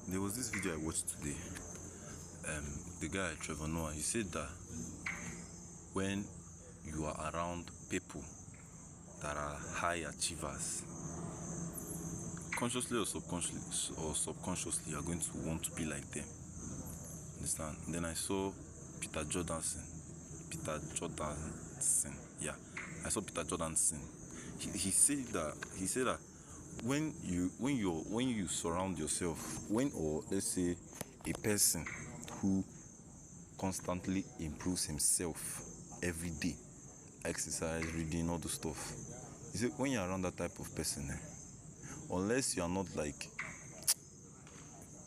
There was this video I watched today. The guy Trevor Noah, he said that when you are around people that are high achievers, consciously or subconsciously, you are going to want to be like them. Understand? And then I saw Peter Jordanson. Yeah, I saw Peter Jordanson. He said that when you surround yourself, let's say a person who constantly improves himself every day, exercise, reading, all the stuff. You see, when you're around that type of person, unless you are not like,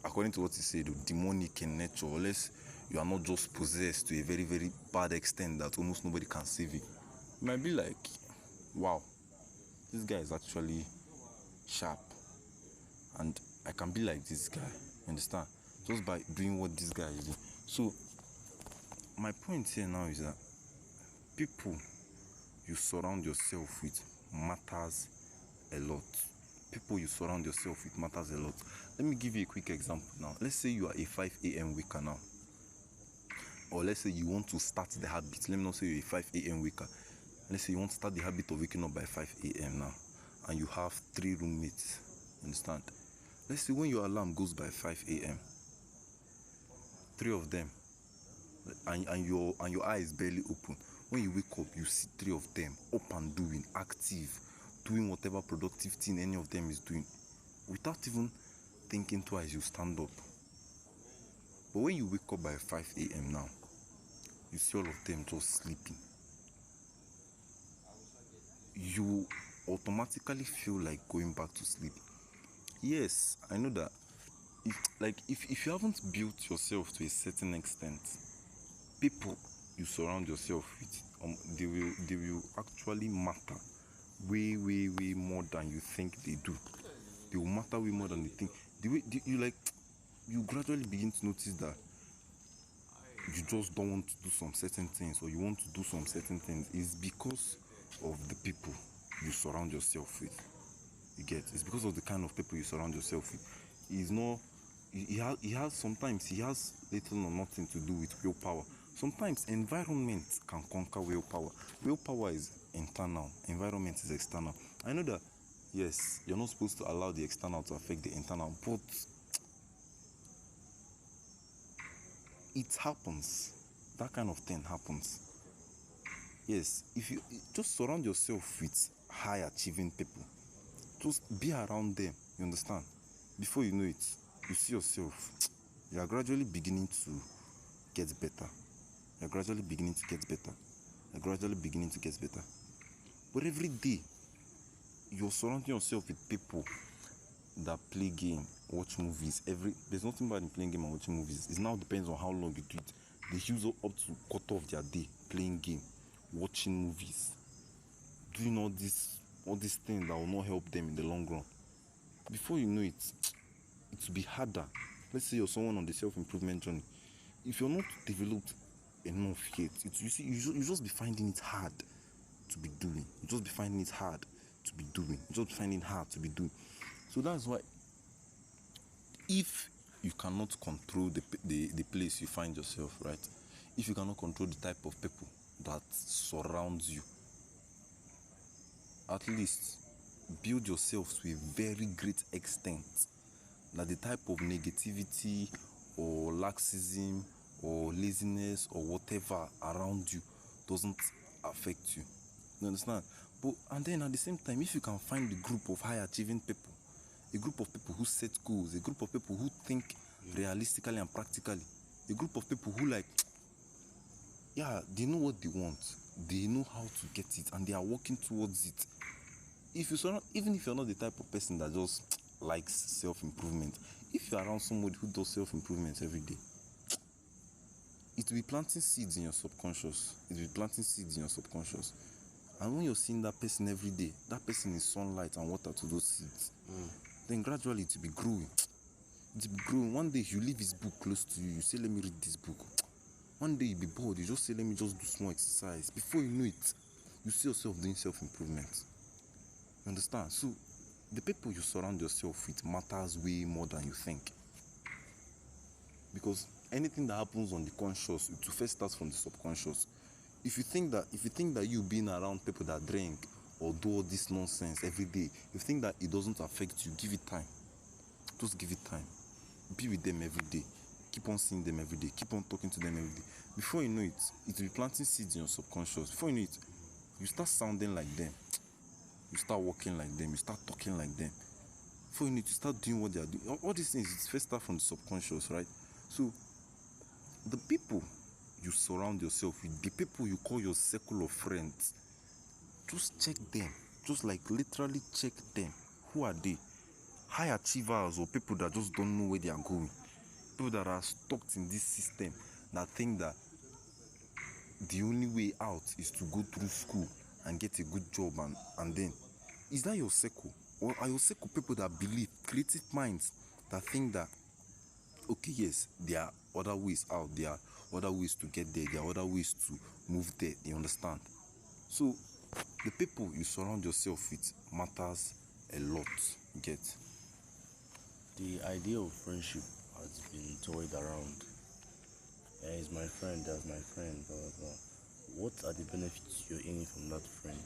according to what he said, demonic in nature, unless you are not just possessed to a very, very bad extent that almost nobody can save you, you might be like, wow, this guy is actually sharp, and I can be like this guy. Understand? Just by doing what this guy is doing. So my point here now is that people you surround yourself with matters a lot. People you surround yourself with matters a lot. Let me give you a quick example now. Let's say you are a 5 a.m. waker now, or let's say you want to start the habit. Let me not say you're a 5 a.m. waker. Let's say you want to start the habit of waking up by 5 a.m. now, and you have 3 roommates. Understand? Let's say when your alarm goes by 5 a.m., 3 of them, and your eye is barely open. When you wake up, you see 3 of them up and doing, active, doing whatever productive thing any of them is doing. Without even thinking twice, you stand up. But when you wake up by 5 a.m. now, you see all of them just sleeping. You automatically feel like going back to sleep. Yes, I know that. If you haven't built yourself to a certain extent, people you surround yourself with, they will actually matter way more than you think they do. They will matter way more than you think. You gradually begin to notice that you just don't want to do some certain things, or you want to do some certain things. It's because of the people you surround yourself with. You get? It's because of the kind of people you surround yourself with. Sometimes he has little or nothing to do with willpower. Sometimes environment can conquer willpower. Willpower is internal, environment is external. I know that, yes, you're not supposed to allow the external to affect the internal, but it happens. That kind of thing happens. Yes, if you just surround yourself with high achieving people, just be around them, you understand? Before you know it, you see yourself, you are gradually beginning to get better. You're gradually beginning to get better. But every day, you're surrounding yourself with people that play game, watch movies. There's nothing bad in playing game and watching movies. It now depends on how long you do it. They use up to quarter of their day playing game, watching movies, doing all these things that will not help them in the long run. Before you know it, it will be harder. Let's say you're someone on the self-improvement journey. If you're not developed enough yet, you just be finding it hard to be doing. So that's why, if you cannot control the place you find yourself, right? If you cannot control the type of people that surrounds you, at least build yourself to a very great extent that the type of negativity or laxism or laziness or whatever around you doesn't affect you. You understand? And then at the same time, if you can find a group of high achieving people, a group of people who set goals, a group of people who think realistically and practically, a group of people who they know what they want, they know how to get it, and they are working towards it. Even if you're not the type of person that just likes self-improvement, if you're around somebody who does self-improvement every day, it will be planting seeds in your subconscious. And when you're seeing that person every day, that person is sunlight and water to those seeds. Then gradually it will be growing. One day you leave his book close to you, you say, let me read this book. One day you'll be bored, you just say, let me just do small exercise. Before you know it, you see yourself doing self-improvement. You understand? So the people you surround yourself with matters way more than you think. because anything that happens on the conscious, it will first start from the subconscious. If you think that you being around people that drink or do all this nonsense every day, if you think that it doesn't affect you, give it time. Just give it time. Be with them every day. Keep on seeing them every day. Keep on talking to them every day. Before you know it, it will be planting seeds in your subconscious. Before you know it, you start sounding like them. You start walking like them. You start talking like them. Before you know it, you start doing what they are doing. All these things, it first start from the subconscious, right? So, the people you surround yourself with, the people you call your circle of friends, just check them. Just like literally check them. Who are they? High achievers or people that just don't know where they are going? People that are stuck in this system, that think that the only way out is to go through school and get a good job, and then, is that your circle? Or are your circle people that believe, creative minds that think that, okay, yes, there are other ways out, there are other ways to get there are other ways to move there, you understand? So the people you surround yourself with matters a lot, get? The idea of friendship has been toyed around. He's my friend, that's my friend, blah blah blah. What are the benefits you're gaining from that friend?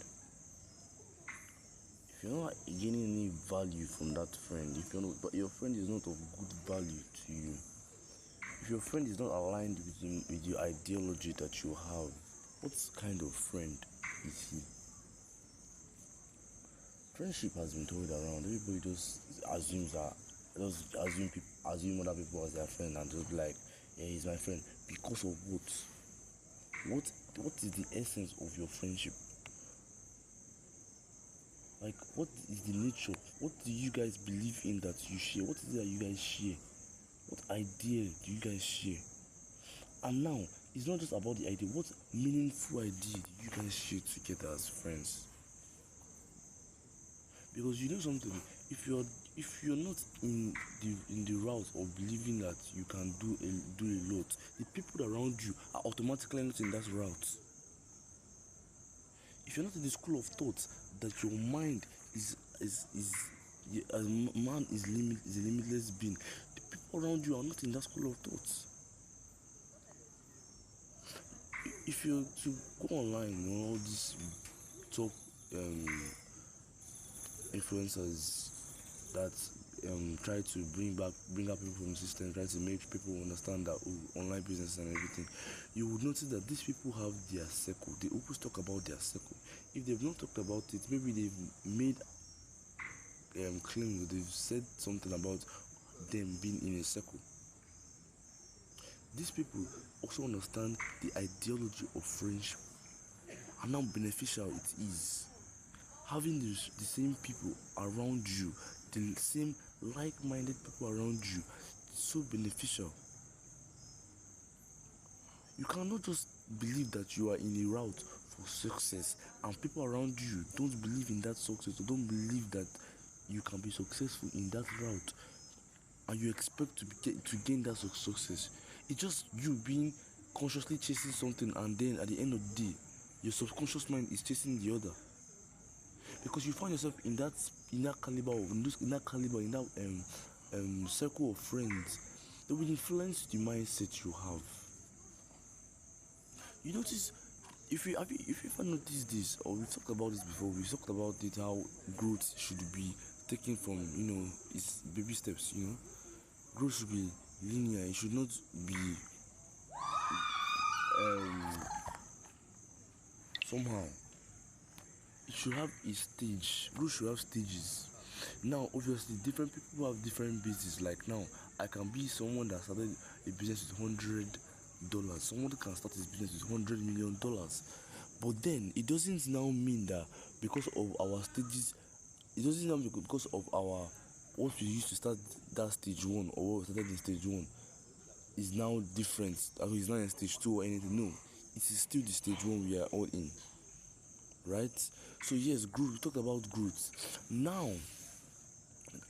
If you're not gaining any value from that friend, if you're not, but your friend is not of good value to you, if your friend is not aligned with your ideology that you have, what kind of friend is he? Friendship has been toyed around. Everybody just assumes that, assume other people as their friend and just be like, yeah, he's my friend. Because of what? What is the essence of your friendship? Like, what is the nature? What do you guys believe in that you share? What is it that you guys share? What idea do you guys share? And now, it's not just about the idea. What meaningful idea do you guys share together as friends? Because you know something, if you're not in the route of believing that you can do a lot, the people around you are automatically not in that route. If you're not in the school of thought that your mind is as man is a limitless being, the people around you are not in that school of thought. If you to go online, you know, all these top influencers that try to bring out people from the system, try to make people understand that online business and everything, you would notice that these people have their circle. They always talk about their circle. If they've not talked about it, maybe they've made claims, they've said something about them being in a circle. These people also understand the ideology of friendship and how beneficial it is. Having the same people around you, the same like-minded people around you, is so beneficial. You cannot just believe that you are in a route for success and people around you don't believe in that success, or don't believe that you can be successful in that route, and you expect to gain that success. It's just you being consciously chasing something, and then at the end of the day, your subconscious mind is chasing the other. Because you find yourself in that circle of friends that will influence the mindset you have. You notice, if you ever noticed this, or we talked about this before, we talked about it, how growth should be taken from, it's baby steps. Growth should be linear. It should not be somehow. It should have a stage. Growth should have stages. Now, obviously, different people have different business. Like now, I can be someone that started a business with $100. Someone can start his business with $100 million. But then it doesn't now mean that because of our stages, it doesn't now mean because of our what we used to start that stage one, or what we started in stage one is now different. It's not in stage two or anything. No, it is still the stage one we are all in. Right? So yes, growth. We talked about growth. Now,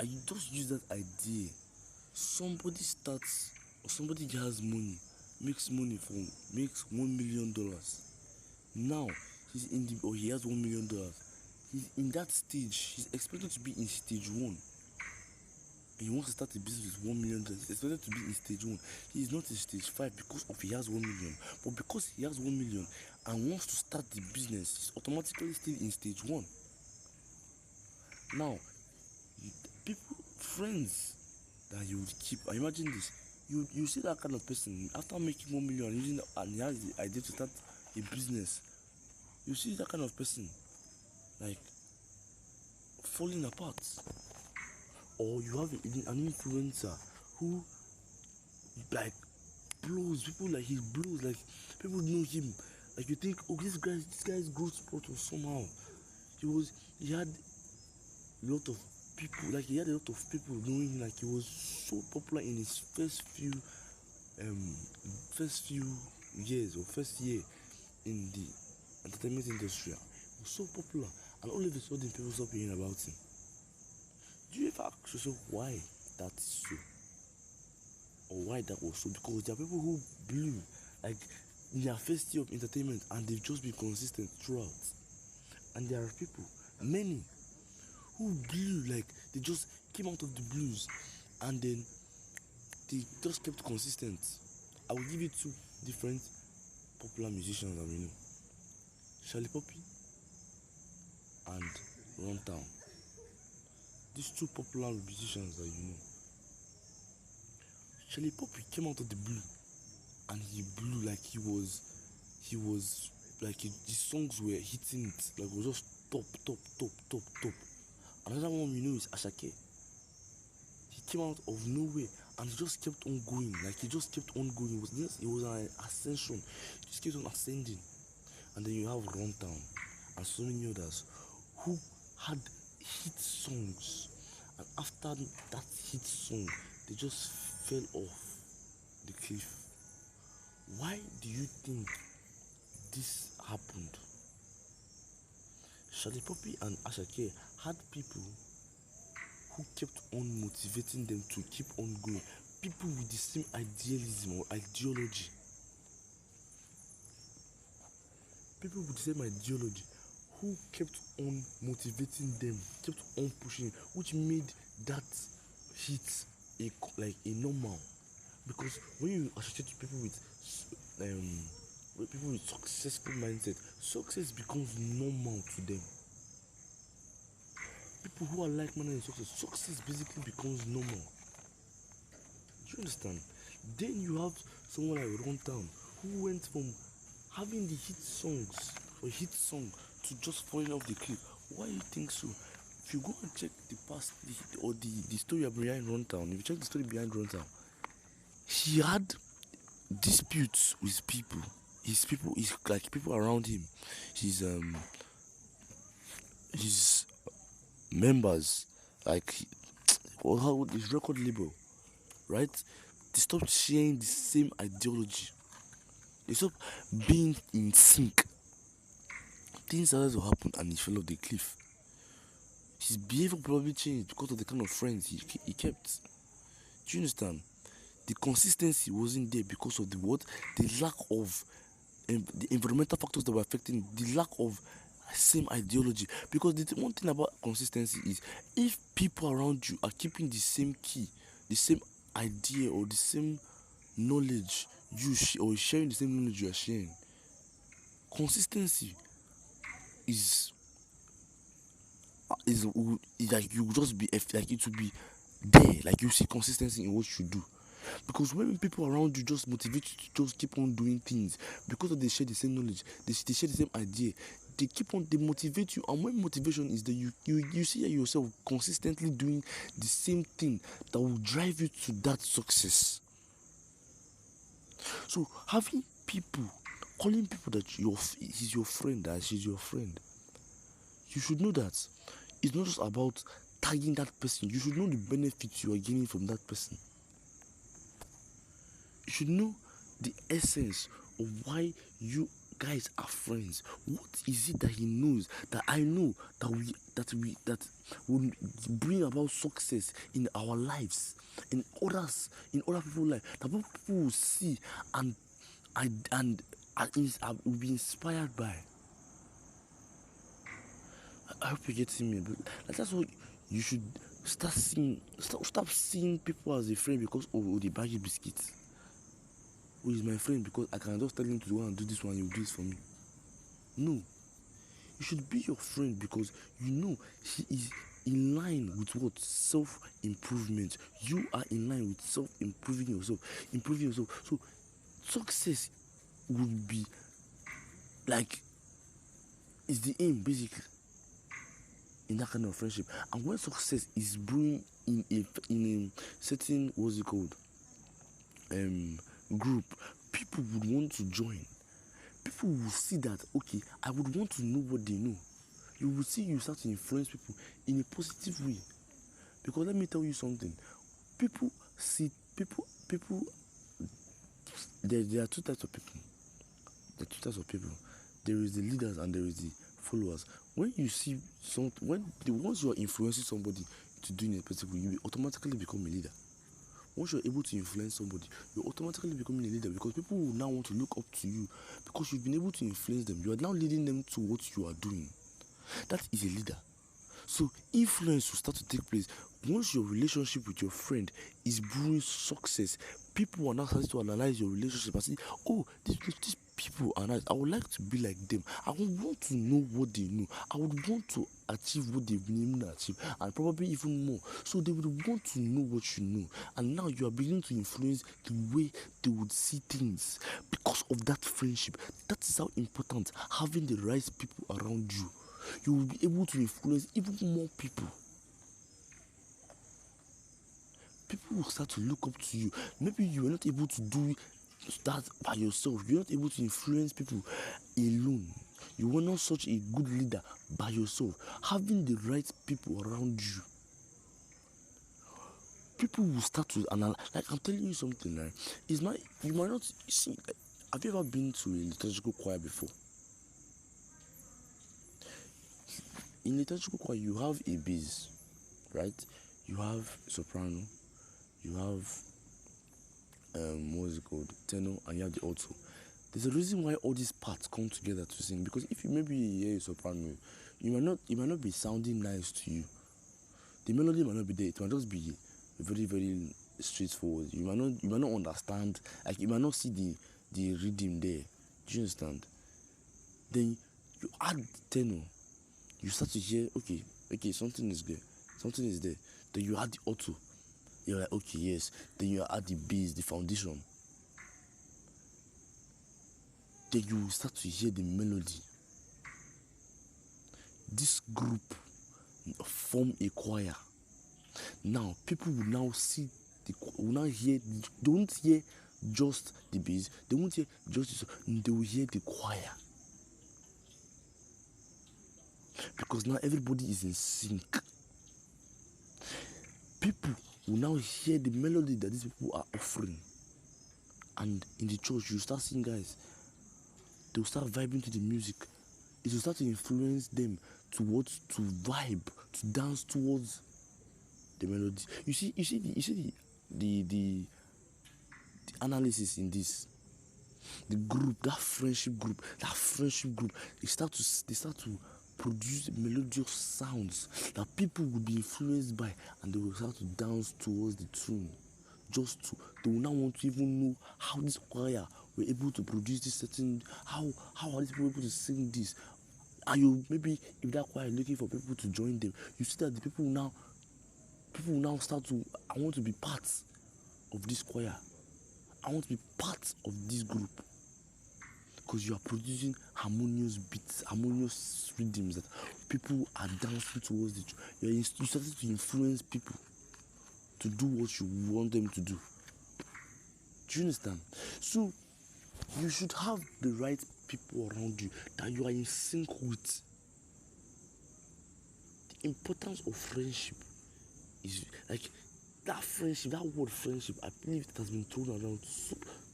I just use that idea. Somebody starts, or somebody has money, makes $1 million. Now he has $1 million. He's in that stage. He's expected to be in stage one. and he wants to start a business with 1 million dollars. He's expected to be in stage 1. He is not in stage 5 because of he has 1 million. But because he has 1 million and wants to start the business, he's automatically still in stage 1. Now, people, friends that you would keep, imagine this. You see that kind of person after making 1 million and he has the idea to start a business. You see that kind of person like falling apart. Or you have an influencer who like blows, people like he blows, like people know him, like you think, oh, this guy's growth spurt was somehow, he had a lot of people, like he had a lot of people knowing him, like he was so popular in his first few years or first year in the entertainment industry. He was so popular, and all of a sudden people stop hearing about him. Do you ever ask yourself why that's so? Or why that was so? Because there are people who blew like in their first year of entertainment and they've just been consistent throughout. And there are people, many, who blew like they just came out of the blues and then they just kept consistent. I will give you two different popular musicians that we know. Charlie Poppy and Runtown. These two popular musicians that you know. Charlie Poppy came out of the blue and he blew like he was like his songs were hitting it, like it was just top. Another one we know is Ashake. He came out of nowhere and he just kept on going, like he just kept on going. It was an ascension. He just kept on ascending. And then you have Runtown and so many others who had hit songs, and after that hit song they just fell off the cliff. Why do you think this happened? Charlie Poppy and Ashake had people who kept on motivating them to keep on going, people with the same idealism or ideology, people with the same ideology who kept on motivating them, kept on pushing, which made that hit a normal. Because when you associate people with successful mindset, success becomes normal to them. People who are like-minded in success basically becomes normal. Do you understand? Then you have someone like Runtown who went from having the hit song to just falling off the cliff. Why do you think so? If you go and check the past the story behind Runtown, if you check the story behind Runtown, he had disputes with people. His like people around him, his members, like his record label, right? They stopped sharing the same ideology. They stopped being in sync. Things started to happen and he fell off the cliff. His behavior probably changed because of the kind of friends he kept. Do you understand? The consistency wasn't there because of the lack of the environmental factors that were affecting, the lack of same ideology. Because the one thing about consistency is, if people around you are keeping the same key, the same idea or the same knowledge or sharing the same knowledge you are sharing, consistency is like you just be like it will be there, like you see consistency in what you do. Because when people around you just motivate you to just keep on doing things because they share the same knowledge, they share the same idea, they motivate you. And when motivation is there, you see yourself consistently doing the same thing that will drive you to that success. So having people, calling people that he's your friend, that she's your friend, you should know that it's not just about tagging that person. You should know the benefits you are gaining from that person. You should know the essence of why you guys are friends. What is it that he knows that I know that will bring about success in our lives, in other people's lives, that people will see and will be inspired by. I hope you're getting me. But that's what you should Stop seeing people as a friend because they buy you biscuits. Who is my friend because I can just tell him to go and do this one, he will do this for me. No, you should be your friend because you know he is in line with what? Self-improvement. You are in line with improving yourself. So success would be like, is the aim basically in that kind of friendship. And when success is brewing in a certain, what's it called, group, people would want to join. People will see that, okay, I would want to know what they know. You will see you start to influence people in a positive way. Because let me tell you something, people see people there are two types of people. There is the leaders and there is the followers. When you see once you are influencing somebody to do in a specific way, you will automatically become a leader. Once you're able to influence somebody, you're automatically becoming a leader because people will now want to look up to you because you've been able to influence them. You are now leading them to what you are doing. That is a leader. So influence will start to take place once your relationship with your friend is brewing success. People are now starting to analyze your relationship and say, oh, these people are nice. I would like to be like them. I would want to know what they know. I would want to achieve what they've been able to achieve, and probably even more. So they would want to know what you know. And now you are beginning to influence the way they would see things because of that friendship. That is how important having the right people around you. You will be able to influence even more people. People will start to look up to you. Maybe you were not able to do that by yourself. You're not able to influence people alone. You were not such a good leader by yourself. Having the right people around you, people will start to analyze. Like I'm telling you something, right? You might not see. Like, have you ever been to a liturgical choir before? In liturgical choir, you have a bass, right? You have soprano, you have what's it called, tenor, and you have the alto. There's a reason why all these parts come together to sing. Because if you maybe hear a soprano, it might not be sounding nice to you. The melody might not be there. It might just be very, very straightforward. You might not understand. Like you might not see the rhythm there. Do you understand? Then you add tenor. You start to hear, okay, something is there. Then you add the alto. You're like, okay, yes. Then you add the bass, the foundation. Then you start to hear the melody. This group form a choir. Now people will now see they won't hear just the bass, they won't hear just they will hear the choir. Because now everybody is in sync. People will now hear the melody that these people are offering. And in the church, you start seeing guys, they'll start vibing to the music. It will start to influence them to vibe, to dance towards the melody. You see the analysis in this. The group, that friendship group, they start to produce melodious sounds that people will be influenced by, and they will start to dance towards the tune. They will now want to even know how this choir were able to produce this certain, how are these people able to sing this. And you, maybe if that choir is looking for people to join them, you see that the people will now start to, I want to be part of this choir. I want to be part of this group. Because you are producing harmonious beats, harmonious rhythms that people are dancing towards it. You started to influence people to do what you want them to do. Do you understand? So you should have the right people around you that you are in sync with. The importance of friendship is like that friendship, that word friendship, I believe it has been thrown around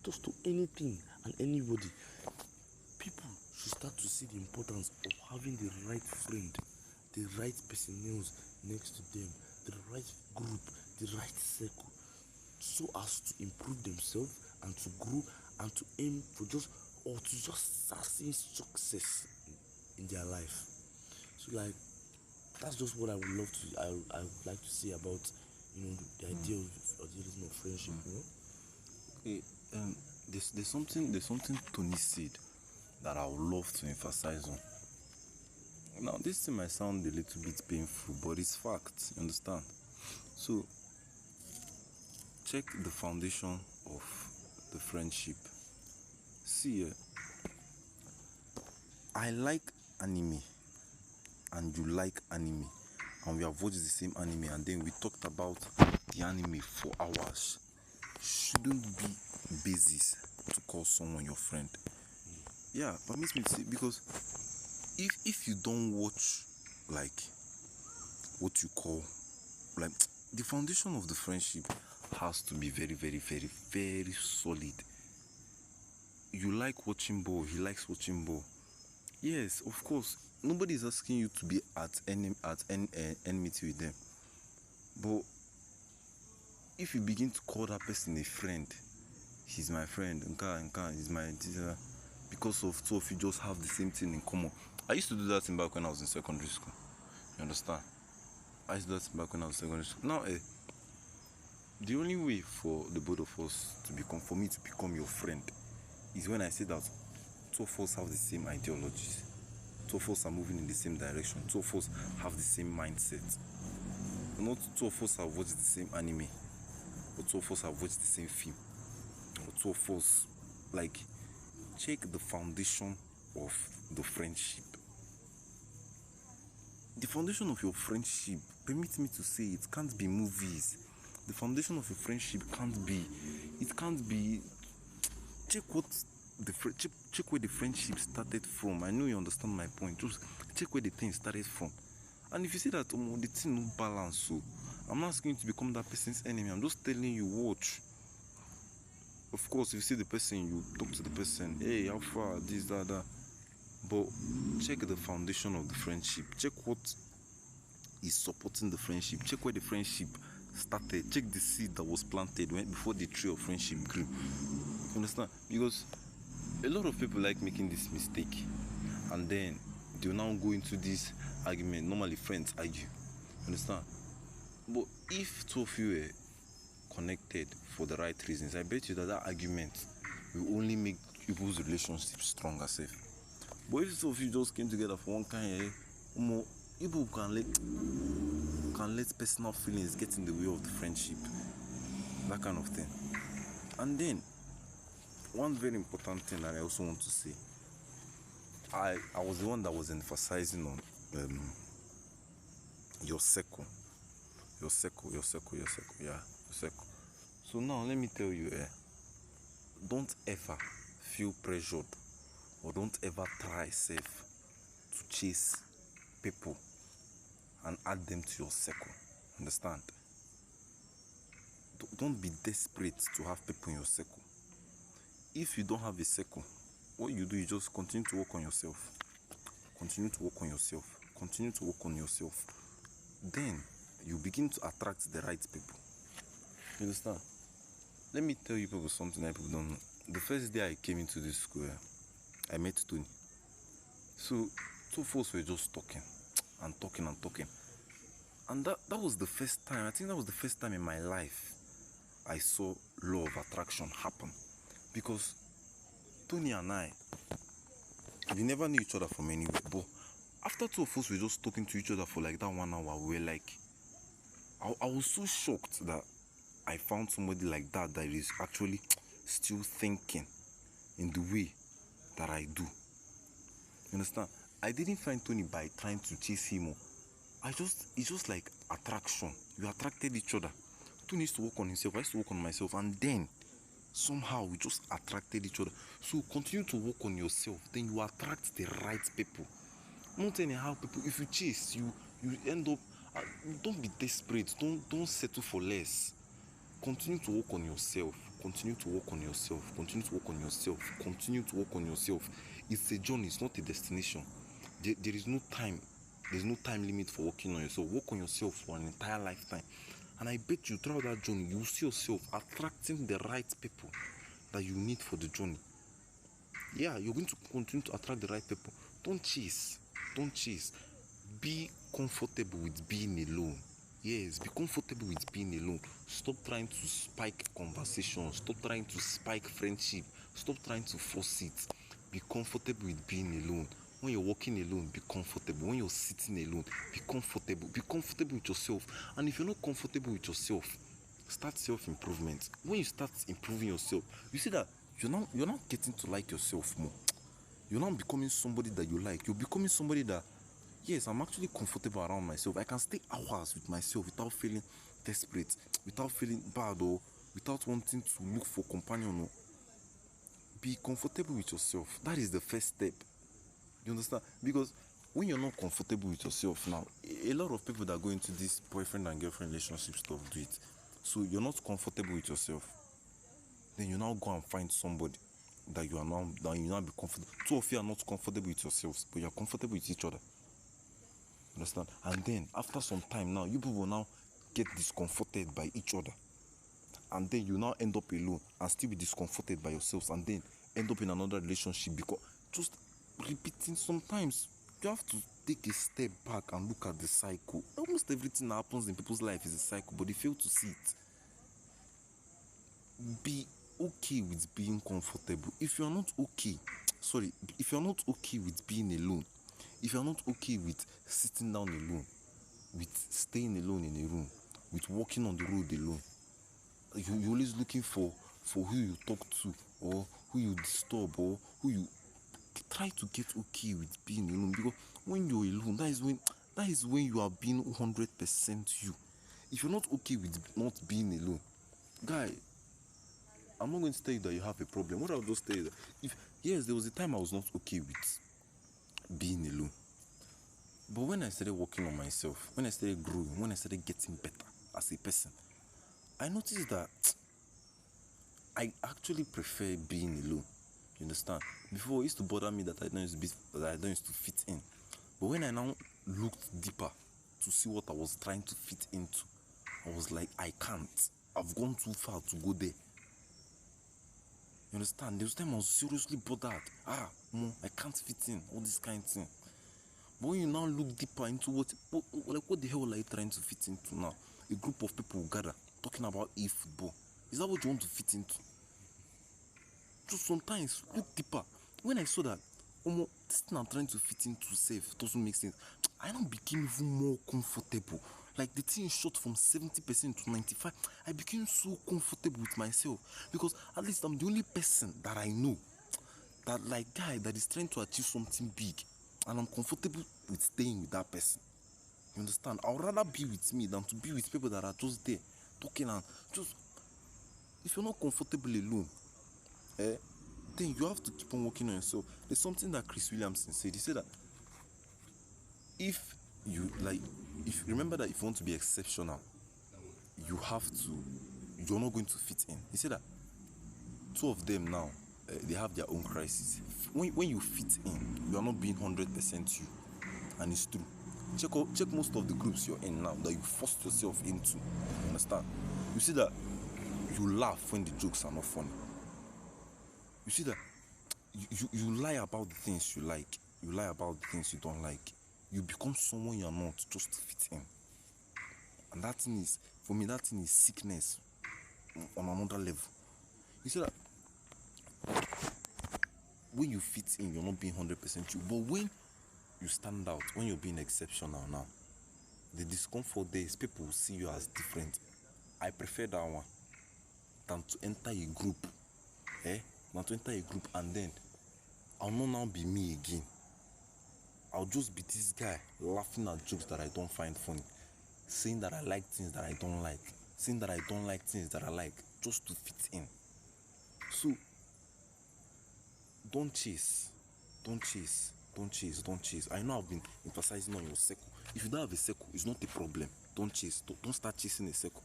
just to anything and anybody. People should start to see the importance of having the right friend, the right personnel next to them, the right group, the right circle, so as to improve themselves and to grow and to aim for just start seeing success in their life. So like that's just what I would love to. I would like to say about the idea of idealism of friendship. Okay, there's something Tony said that I would love to emphasize on. Now, this thing might sound a little bit painful, but it's fact. You understand? So, check the foundation of the friendship. See, I like anime, and you like anime, and we have watched the same anime, and then we talked about the anime for hours. Shouldn't be basis to call someone your friend. Yeah, permit me to say, because if you don't watch like what you call like the foundation of the friendship has to be very, very, very, very solid. You like watching ball, he likes watching ball. Yes, of course, nobody is asking you to be at enmity with them. But if you begin to call that person a friend, he's my friend, he's my teacher, because of two of you just have the same thing in common. I used to do that thing back when I was in secondary school. You understand? I used to do that thing back when I was in secondary school. Now, the only way for the both of us to become, for me to become your friend, is when I say that two of us have the same ideologies, two of us are moving in the same direction, two of us have the same mindset. Not two of us have watched the same anime, but two of us have watched the same film, or two of us, like, check the foundation of the friendship. The foundation of your friendship, permit me to say, it can't be movies. The foundation of your friendship can't be, check what check where the friendship started from. I know you understand my point. Just check where the thing started from. And if you see that the thing no balance, so I'm not asking you to become that person's enemy. I'm just telling you, watch. Of course, if you see the person, you talk to the person. Hey, how far? This, that. But check the foundation of the friendship. Check what is supporting the friendship. Check where the friendship started. Check the seed that was planted before the tree of friendship grew. You understand? Because a lot of people like making this mistake, and then they'll now go into this argument. Normally friends argue. You understand? But if two of you were connected for the right reasons, I bet you that argument will only make people's relationship stronger, safe. But if two of you just came together for one kind of people can let personal feelings get in the way of the friendship, that kind of thing. And then one very important thing that I also want to say, I was the one that was emphasizing on your circle. So now let me tell you, don't ever feel pressured, or don't ever try safe to chase people and add them to your circle. Understand? Don't be desperate to have people in your circle. If you don't have a circle, what you do is just continue to work on yourself. Continue to work on yourself. Continue to work on yourself. Then you begin to attract the right people. You understand? Let me tell you people something that people don't know. The first day I came into this school, I met Tony. So two of us were just talking and talking and talking. And that was the first time, I think that was the first time in my life I saw law of attraction happen. Because Tony and I, we never knew each other from anywhere. But after two of us were just talking to each other for like that 1 hour, we were like, I was so shocked that I found somebody like that is actually still thinking in the way that I do. You understand? I didn't find Tony by trying to chase him. It's just like attraction. You attracted each other. Tony used to work on himself, I used to work on myself, and then somehow we just attracted each other. So continue to work on yourself, then you attract the right people. Not anyhow people. If you chase, you end up. Don't be desperate. Don't settle for less. Continue to work on yourself. Continue to work on yourself. Continue to work on yourself. Continue to work on yourself. It's a journey. It's not a destination. There is no time. There's no time limit for working on yourself. Work on yourself for an entire lifetime. And I bet you throughout that journey, you will see yourself attracting the right people that you need for the journey. Yeah, you're going to continue to attract the right people. Don't chase. Don't chase. be comfortable with being alone. Yes, be comfortable with being alone. Stop trying to spike conversation. Stop trying to spike friendship. Stop trying to force it. Be comfortable with being alone. When you're walking alone, be comfortable. When you're sitting alone, be comfortable. Be comfortable with yourself. And if you're not comfortable with yourself, start self-improvement. When you start improving yourself, you see that you're not getting to like yourself more. You're not becoming somebody that you like. You're becoming somebody that, yes, I'm actually comfortable around myself. I can stay hours with myself without feeling desperate, without feeling bad, or without wanting to look for companion. Or be comfortable with yourself. That is the first step. You understand? Because when you're not comfortable with yourself now, a lot of people that go into this boyfriend and girlfriend relationship stuff do it. So you're not comfortable with yourself. Then you now go and find somebody that you now be comfortable. Two of you are not comfortable with yourselves, but you're comfortable with each other. Understand? And then after some time now, you people will now get discomforted by each other. And then you now end up alone and still be discomforted by yourselves, and then end up in another relationship. Because just repeating, sometimes you have to take a step back and look at the cycle. Almost everything that happens in people's life is a cycle, but they fail to see it. Be okay with being comfortable. If you're not okay with being alone, if you're not okay with sitting down alone, with staying alone in a room, with walking on the road alone, you're always looking for who you talk to, or who you disturb, or who you try to get okay with being alone. Because when you're alone, that is when you are being 100% you. If you're not okay with not being alone, guy, I'm not going to tell you that you have a problem. What I'll just tell you that yes, there was a time I was not okay with being alone. But when I started working on myself, when I started growing, when I started getting better as a person, I noticed that I actually prefer being alone. You understand? Before, it used to bother me that I don't used to fit in. But when I now looked deeper to see what I was trying to fit into, I was like, I can't. I've gone too far to go there. You understand? There was time I was seriously bothered. I can't fit in, all this kind of thing. But when you now look deeper into what the hell are you trying to fit into now? A group of people gather talking about football. Is that what you want to fit into? So sometimes look deeper. When I saw that this thing I'm trying to fit into safe doesn't make sense, I now became even more comfortable. Like the thing shot from 70% to 95%. I became so comfortable with myself, because at least I'm the only person that I know that guy that is trying to achieve something big, and I'm comfortable with staying with that person. You understand? I would rather be with me than to be with people that are just there talking and just. If you're not comfortable alone, then you have to keep on working on yourself. There's something that Chris Williamson said. He said that if you remember that if you want to be exceptional, you're not going to fit in. He said that two of them now, they have their own crises. When you fit in, you are not being 100% you, and it's true. Check most of the groups you're in now that you forced yourself into. You understand? You see that you laugh when the jokes are not funny. You see that you lie about the things you like. You lie about the things you don't like. You become someone you're not just to fit in. And that thing is, for me, that thing is sickness on another level. You see that when you fit in, you're not being 100% you. But when you stand out, when you're being exceptional now, the discomfort there is people will see you as different. I prefer that one than to enter a group. Than to enter a group and then I'll not now be me again. I'll just be this guy laughing at jokes that I don't find funny, saying that I like things that I don't like, saying that I don't like things that I like, just to fit in. So don't chase. I know I've been emphasizing on your circle. If you don't have a circle, it's not a problem. Don't chase. Don't start chasing a circle.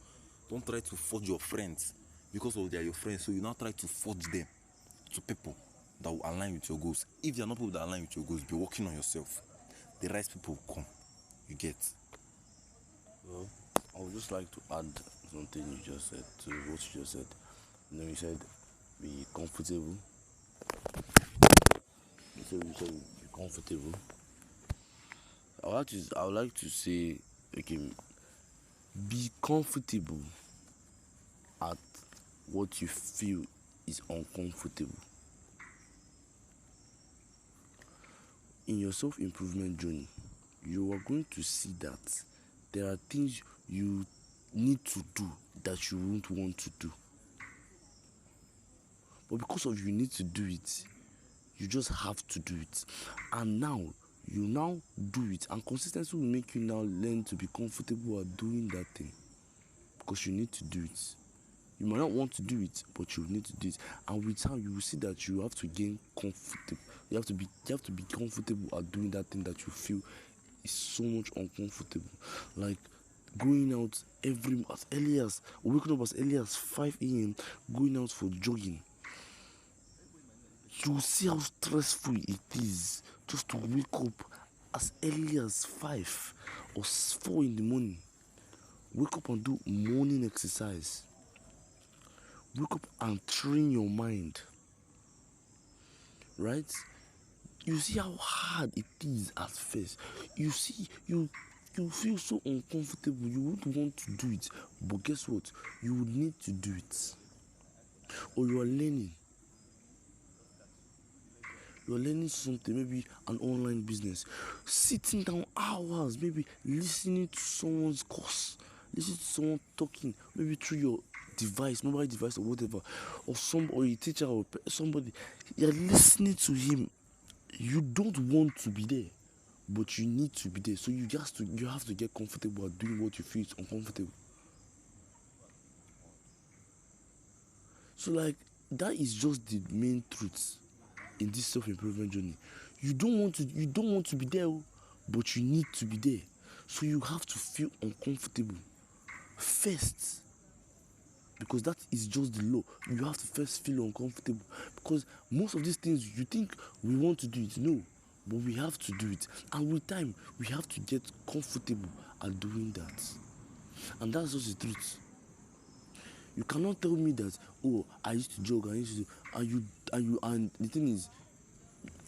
Don't try to forge your friends because they are your friends. So you now try to forge them to people that will align with your goals. If they are not people that align with your goals, be working on yourself. The right people will come. You get? Well, I would just like to add something you just said to what you just said. You said be comfortable. You said be comfortable. I would like to say, okay, be comfortable at what you feel is uncomfortable. In your self improvement journey, you are going to see that there are things you need to do that you won't want to do. But because of you need to do it, you just have to do it. And now, you now do it. And consistency will make you now learn to be comfortable at doing that thing. Because you need to do it. You might not want to do it, but you need to do it. And with time, you will see that you have to gain comfortable. You have to be comfortable at doing that thing that you feel is so much uncomfortable. Like going out as early as waking up as early as 5 a.m., going out for jogging. You see how stressful it is just to wake up as early as 5 or 4 in the morning. Wake up and do morning exercise. Wake up and train your mind. Right? You see how hard it is at first. You see, you feel so uncomfortable. You won't want to do it. But guess what? You would need to do it. Or you are learning. You are learning something, maybe an online business. Sitting down hours, maybe listening to someone's course, listening to someone talking, maybe through your device, mobile device or whatever, or a teacher or somebody. You're listening to him. You don't want to be there, but you need to be there. So you have to get comfortable at doing what you feel is uncomfortable. So like that is just the main truth in this self-improvement journey. You don't want to be there, but you need to be there. So you have to feel uncomfortable first, because that is just the law. You have to first feel uncomfortable, because most of these things you think we want to do it, no, but we have to do it. And with time, we have to get comfortable at doing that. And that's just the truth. You cannot tell me that, oh, I used to jog, and the thing is,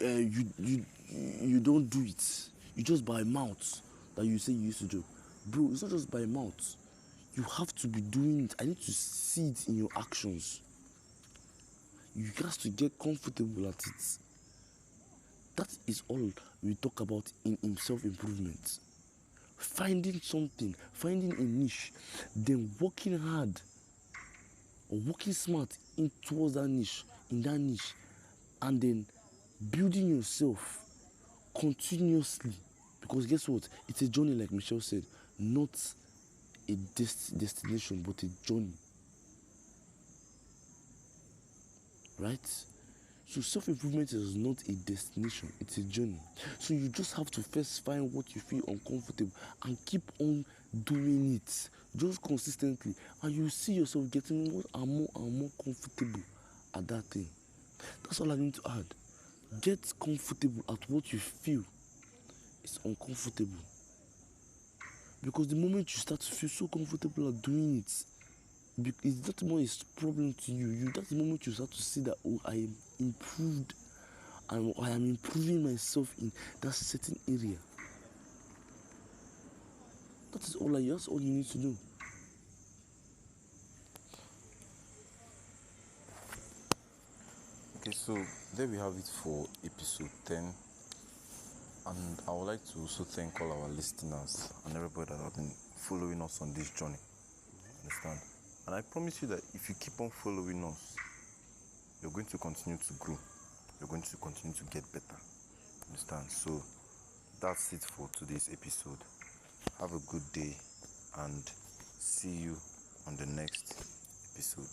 you don't do it. You just by mouth that you say you used to jog. Bro, it's not just by mouth. You have to be doing it. I need to see it in your actions. You have to get comfortable at it. That is all we talk about in self-improvement. Finding something, finding a niche, then working hard or working smart towards that niche, and then building yourself continuously. Because guess what? It's a journey, like Michelle said, not a destination, but a journey. Right? So self-improvement is not a destination, it's a journey. So you just have to first find what you feel uncomfortable and keep on doing it just consistently, and you see yourself getting more and more comfortable at that thing. That's all I need to add. Get comfortable at what you feel is uncomfortable, because the moment you start to feel so comfortable at doing it, it's not more a problem to you. That's the moment you start to see that, oh, I am improved, and I am improving myself in that certain area. That's all you need to do. Okay, so there we have it for episode 10. And I would like to also thank all our listeners and everybody that have been following us on this journey. Understand? And I promise you that if you keep on following us, you're going to continue to grow. You're going to continue to get better. Understand? So that's it for today's episode. Have a good day and see you on the next episode.